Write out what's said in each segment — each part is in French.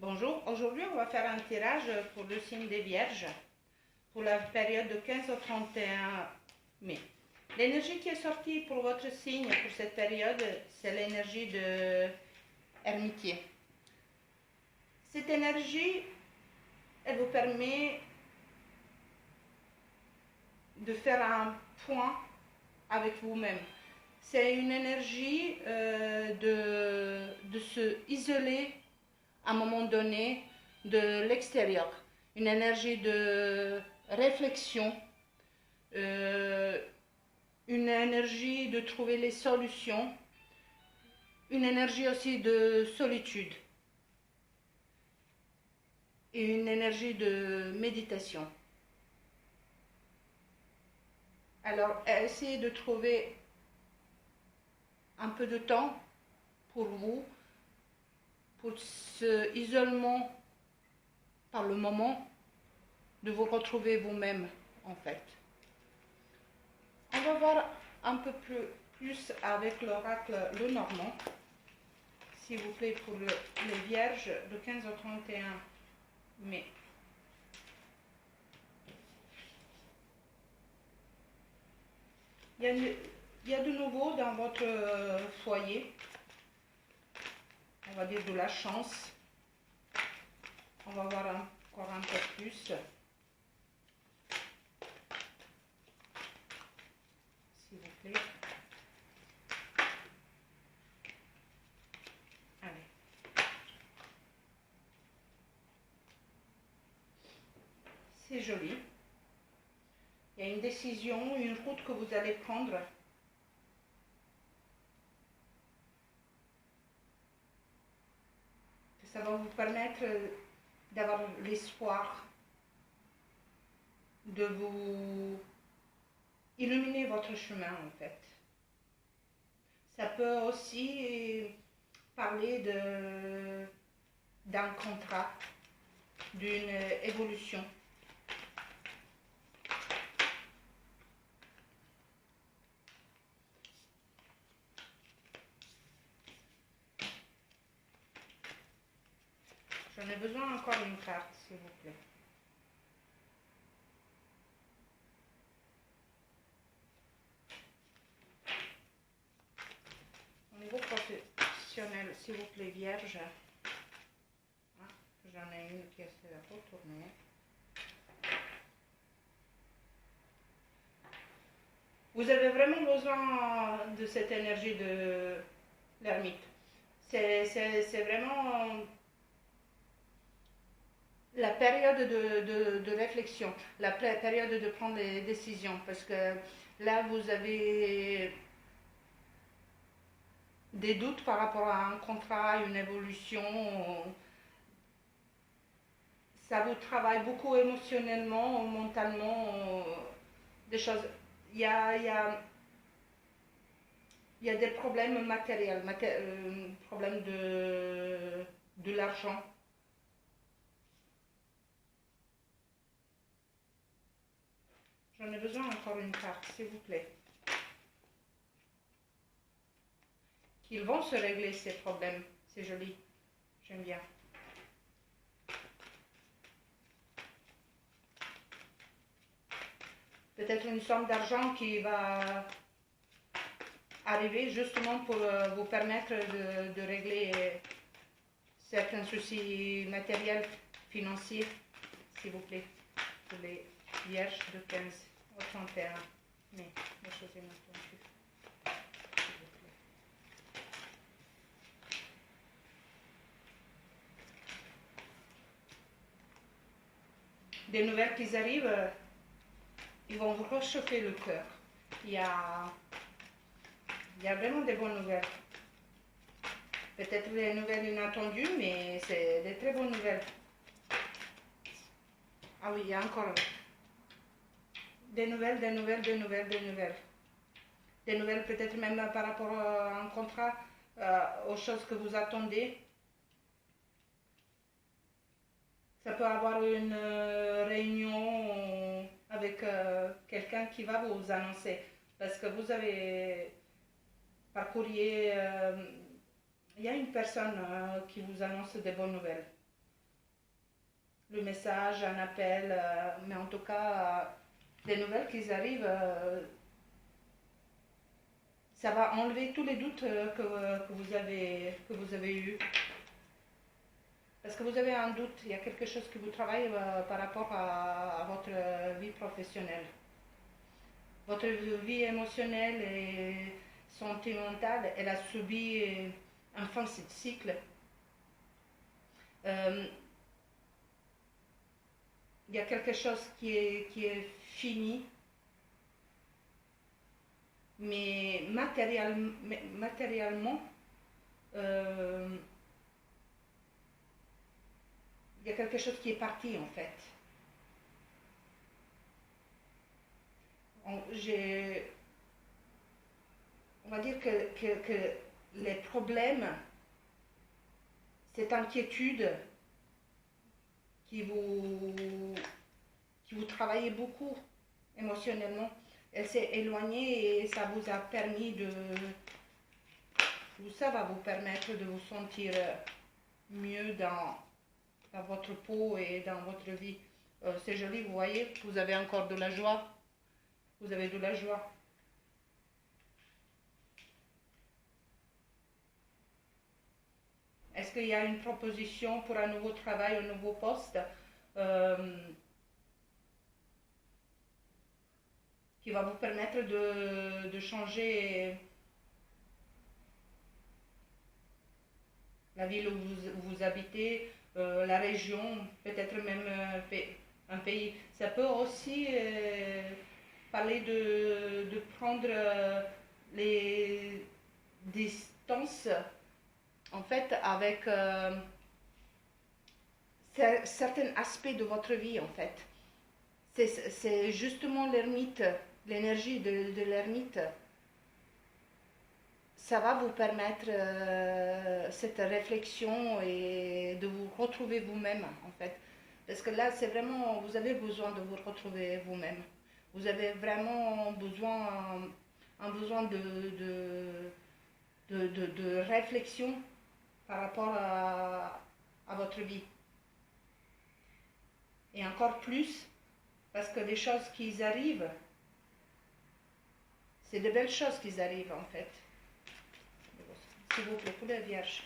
Bonjour, aujourd'hui on va faire un tirage pour le signe des Vierges pour la période de 15 au 31 mai. L'énergie qui est sortie pour votre signe pour cette période, c'est l'énergie de Hermitier. Cette énergie, elle vous permet de faire un point avec vous-même. C'est une énergie de se isoler à un moment donné de l'extérieur, une énergie de réflexion, une énergie de trouver les solutions, une énergie aussi de solitude et une énergie de méditation. Alors, essayez de trouver un peu de temps pour vous, pour ce isolement par le moment, de vous retrouver vous-même en fait. On va voir un peu plus avec l'oracle Lenormand, s'il vous plaît, pour les Vierges de 15 au 31 mai. Il y a de nouveau dans votre foyer, on va dire de la chance. On va voir encore un peu plus. S'il vous plaît. Allez. C'est joli. Il y a une décision, une route que vous allez prendre. Ça va vous permettre d'avoir l'espoir de vous illuminer votre chemin en fait. Ça peut aussi parler d'un contrat, d'une évolution. J'en ai besoin encore d'une carte, s'il vous plaît. Au niveau professionnel, s'il vous plaît, Vierge. Ah, j'en ai une qui essaie de retourner. Vous avez vraiment besoin de cette énergie de l'ermite. C'est vraiment la période de réflexion, la période de prendre des décisions, parce que là, vous avez des doutes par rapport à un contrat, une évolution. Ça vous travaille beaucoup émotionnellement, mentalement, des choses. Il y a des problèmes matériels, problèmes de l'argent. J'en ai besoin encore une carte, s'il vous plaît. Ils vont se régler ces problèmes. C'est joli. J'aime bien. Peut-être une somme d'argent qui va arriver justement pour vous permettre de régler certains soucis matériels, financiers, s'il vous plaît, pour les Vierges de 15 au 31 mai. Les choses émotionnelles. Des nouvelles qui arrivent, ils vont vous réchauffer le cœur. Il y a vraiment des bonnes nouvelles. Peut-être des nouvelles inattendues, mais c'est des très bonnes nouvelles. Ah oui, il y a encore des nouvelles. Des nouvelles peut-être même par rapport à un contrat, aux choses que vous attendez. Ça peut avoir une réunion avec quelqu'un qui va vous annoncer. Parce que vous avez par courrier, il y a une personne qui vous annonce des bonnes nouvelles. le message, un appel, mais en tout cas, des nouvelles qui arrivent, ça va enlever tous les doutes que vous avez eus. Parce que vous avez un doute, il y a quelque chose qui vous travaille par rapport à votre vie professionnelle. Votre vie émotionnelle et sentimentale, elle a subi un fin de cycle. Il y a quelque chose qui est fini, mais matériellement, il y a quelque chose qui est parti en fait. On va dire que les problèmes, cette inquiétude qui vous travaillait beaucoup émotionnellement, elle s'est éloignée et ça vous a permis ça va vous permettre de vous sentir mieux dans votre peau et dans votre vie. C'est joli, vous voyez, vous avez encore de la joie. Vous avez de la joie. Est-ce qu'il y a une proposition pour un nouveau travail, un nouveau poste qui va vous permettre de changer la ville où vous habitez, la région, peut-être même un pays. Ça peut aussi parler de prendre les distances en fait avec certains aspects de votre vie en fait. C'est justement l'ermite, l'énergie de l'ermite. Ça va vous permettre cette réflexion et de vous retrouver vous-même en fait. Parce que là, c'est vraiment, vous avez besoin de vous retrouver vous-même. Vous avez vraiment besoin, un besoin de réflexion par rapport à votre vie. Et encore plus, parce que les choses qui arrivent, c'est de belles choses qui arrivent en fait. S'il vous plaît, pour la Vierge.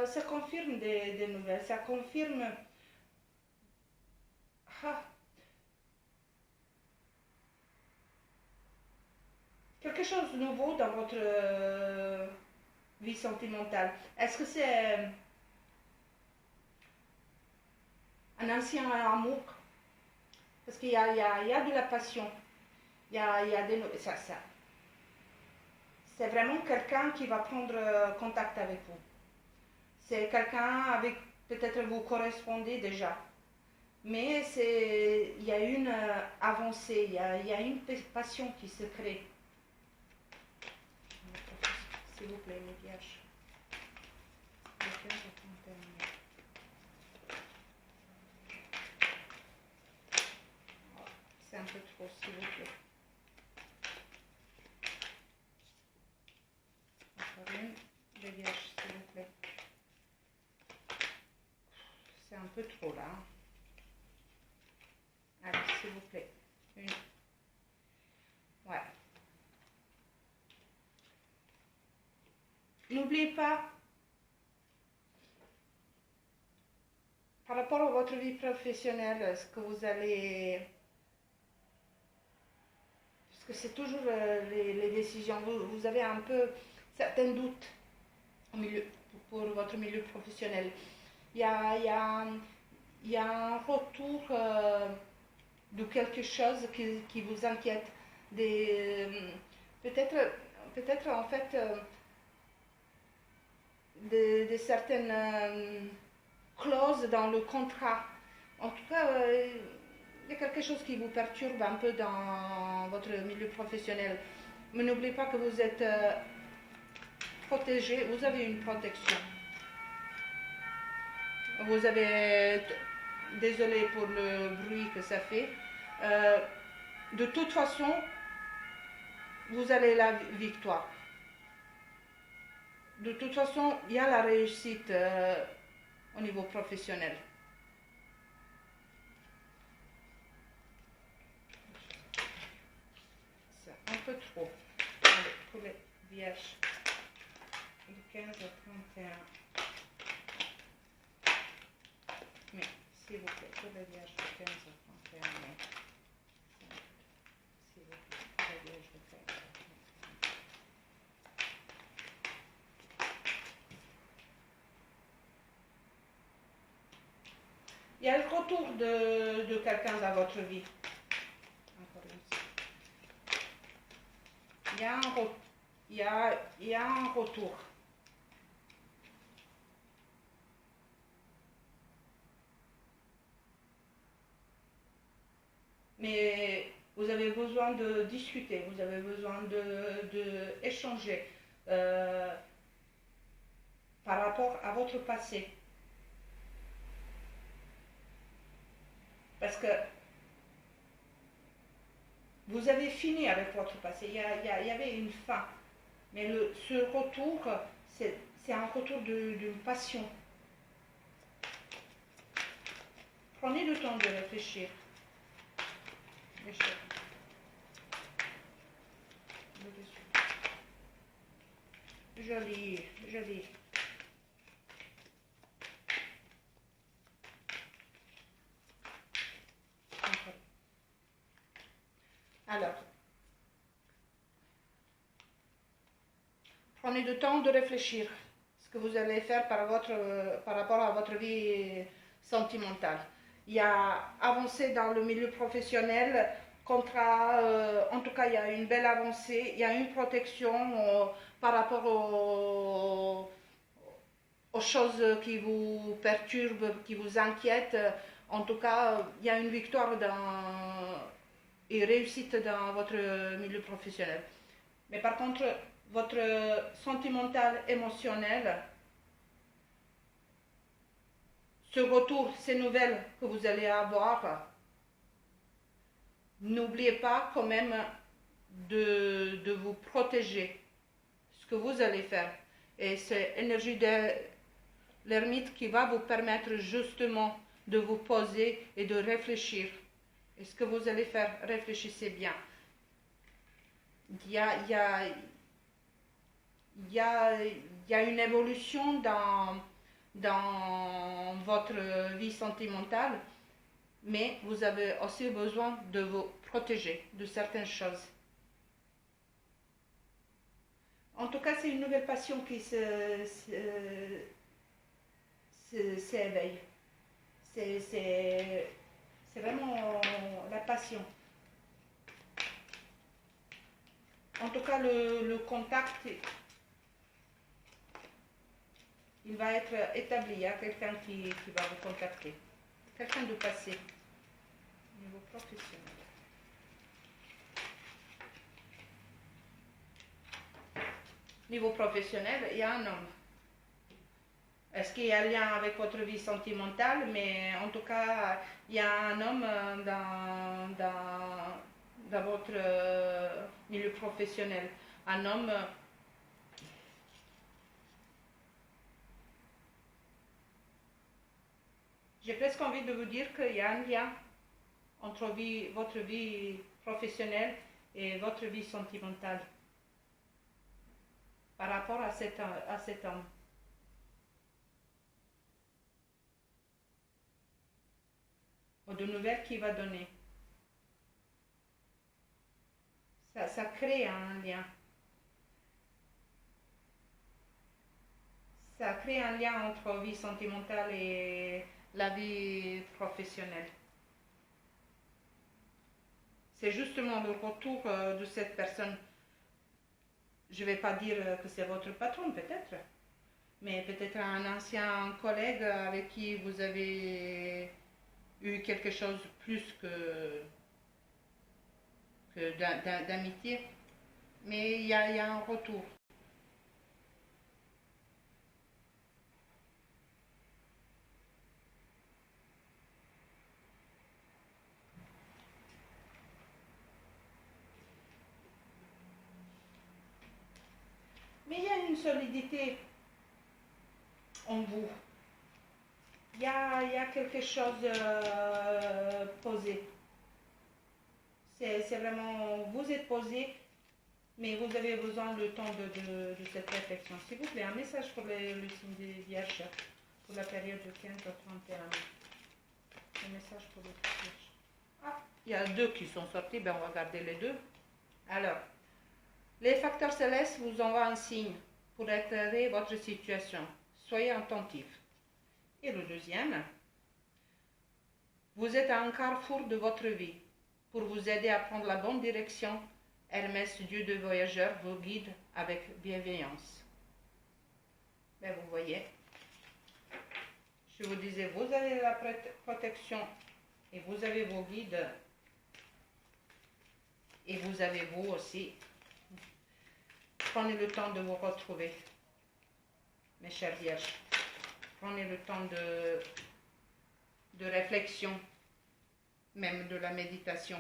Ça confirme des nouvelles, ça confirme quelque chose de nouveau dans votre vie sentimentale. Est-ce que c'est un ancien amour? Parce qu'il y a de la passion, il y a des ça. C'est vraiment quelqu'un qui va prendre contact avec vous. C'est quelqu'un avec peut-être vous correspondez déjà. Mais il y a une avancée, il y a une passion qui se crée. S'il vous plaît, mes vierges. C'est un peu trop, s'il vous plaît. Encore une, les vierges, s'il vous plaît. C'est un peu trop là. Allez, s'il vous plaît. Une. Ouais. N'oubliez pas, par rapport à votre vie professionnelle, ce que vous allez... Parce que c'est toujours les décisions. Vous avez un peu certains doutes pour votre milieu professionnel. Il y a un retour de quelque chose qui vous inquiète. Peut-être en fait de certaines clauses dans le contrat. En tout cas, il y a quelque chose qui vous perturbe un peu dans votre milieu professionnel. Mais n'oubliez pas que vous êtes protégé, vous avez une protection. Vous avez, désolé pour le bruit que ça fait, de toute façon, vous avez la victoire. De toute façon, il y a la réussite au niveau professionnel. C'est un peu trop. Allez, pour les vierges, de 15 à 31. Mais, s'il vous plaît, pour les vierges de 15 à 31 mai. S'il vous plaît, pour les vierges de 15 à 31. Il y a le retour de quelqu'un dans votre vie. Encore une fois. Il y a un retour. Mais vous avez besoin de discuter, vous avez besoin de échanger par rapport à votre passé. Parce que vous avez fini avec votre passé, il y avait une fin. Mais ce retour, c'est un retour d'une passion. Prenez le temps de réfléchir. Joli, joli. Alors, prenez le temps de réfléchir ce que vous allez faire par rapport à votre vie sentimentale. Il y a avancé dans le milieu professionnel, en tout cas il y a une belle avancée, il y a une protection par rapport aux choses qui vous perturbent, qui vous inquiètent. En tout cas, il y a une victoire et réussite dans votre milieu professionnel. Mais par contre, votre sentimental, émotionnel, ce retour, ces nouvelles que vous allez avoir, n'oubliez pas quand même de vous protéger. Ce que vous allez faire. Et c'est l'énergie de l'ermite qui va vous permettre justement de vous poser et de réfléchir. Et ce que vous allez faire, réfléchissez bien. Il y a une évolution dans votre vie sentimentale, mais vous avez aussi besoin de vous protéger de certaines choses. En tout cas, c'est une nouvelle passion qui s'éveille. C'est vraiment la passion. En tout cas, le contact, il va être établi. Il y a quelqu'un qui va vous contacter. Quelqu'un de passé. Au niveau professionnel. Niveau professionnel, il y a un homme. Est-ce qu'il y a un lien avec votre vie sentimentale? Mais en tout cas, il y a un homme dans votre milieu professionnel. Un homme j'ai presque envie de vous dire qu'il y a un lien entre votre vie professionnelle et votre vie sentimentale par rapport à cet homme. Ou de nouvelles qu'il va donner. Ça crée un lien. Ça crée un lien entre vie sentimentale et la vie professionnelle. C'est justement le retour de cette personne. Je ne vais pas dire que c'est votre patron, peut-être, mais peut-être un ancien collègue avec qui vous avez eu quelque chose plus que d'amitié. Mais il y a un retour. solidité en vous. Il y a quelque chose posé. C'est vraiment, vous êtes posé, mais vous avez besoin le temps de cette réflexion. S'il vous plaît, un message pour le signe des Vierges pour la période de 15 à 31 mai. Un message pour les Vierges. Ah, il y a deux qui sont sortis, ben on va garder les deux. Alors, les facteurs célestes vous envoient un signe pour éclairer votre situation. Soyez attentif. Et le deuxième, vous êtes à un carrefour de votre vie. Pour vous aider à prendre la bonne direction, Hermès, dieu de voyageurs, vous guide avec bienveillance. Ben, vous voyez, je vous disais, vous avez la protection et vous avez vos guides et vous avez vous aussi. Prenez le temps de vous retrouver, mes chers vierges. Prenez le temps de réflexion, même de la méditation.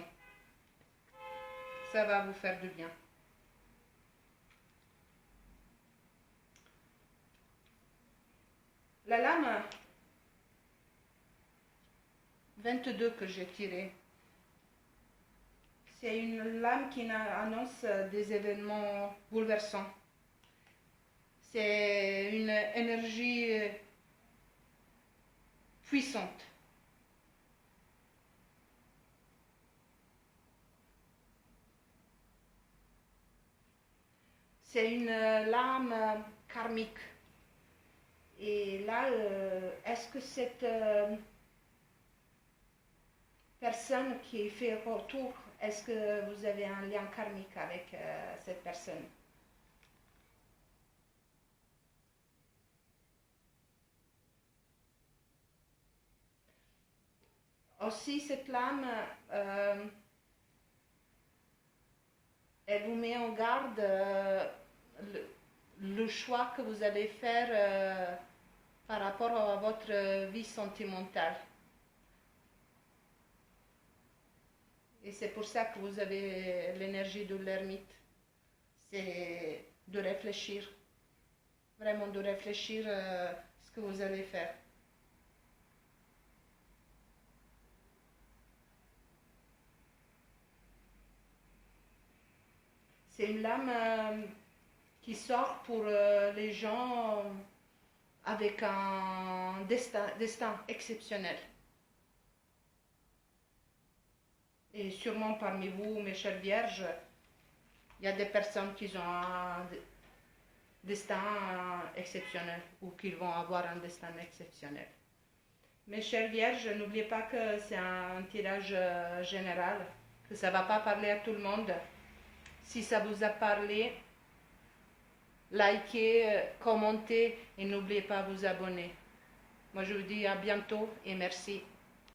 Ça va vous faire du bien. La lame 22 que j'ai tirée, c'est une lame qui annonce des événements bouleversants. C'est une énergie puissante. C'est une lame karmique. Et là, est-ce que cette personne qui fait retour, est-ce que vous avez un lien karmique avec cette personne? Aussi, cette lame, elle vous met en garde le choix que vous allez faire par rapport à votre vie sentimentale. Et c'est pour ça que vous avez l'énergie de l'ermite. C'est de réfléchir, vraiment de réfléchir ce que vous allez faire. C'est une lame qui sort pour les gens avec un destin exceptionnel. Et sûrement parmi vous, mes chères vierges, il y a des personnes qui ont un destin exceptionnel ou qui vont avoir un destin exceptionnel. Mes chères vierges, n'oubliez pas que c'est un tirage général, que ça ne va pas parler à tout le monde. Si ça vous a parlé, likez, commentez et n'oubliez pas de vous abonner. Moi je vous dis à bientôt et merci.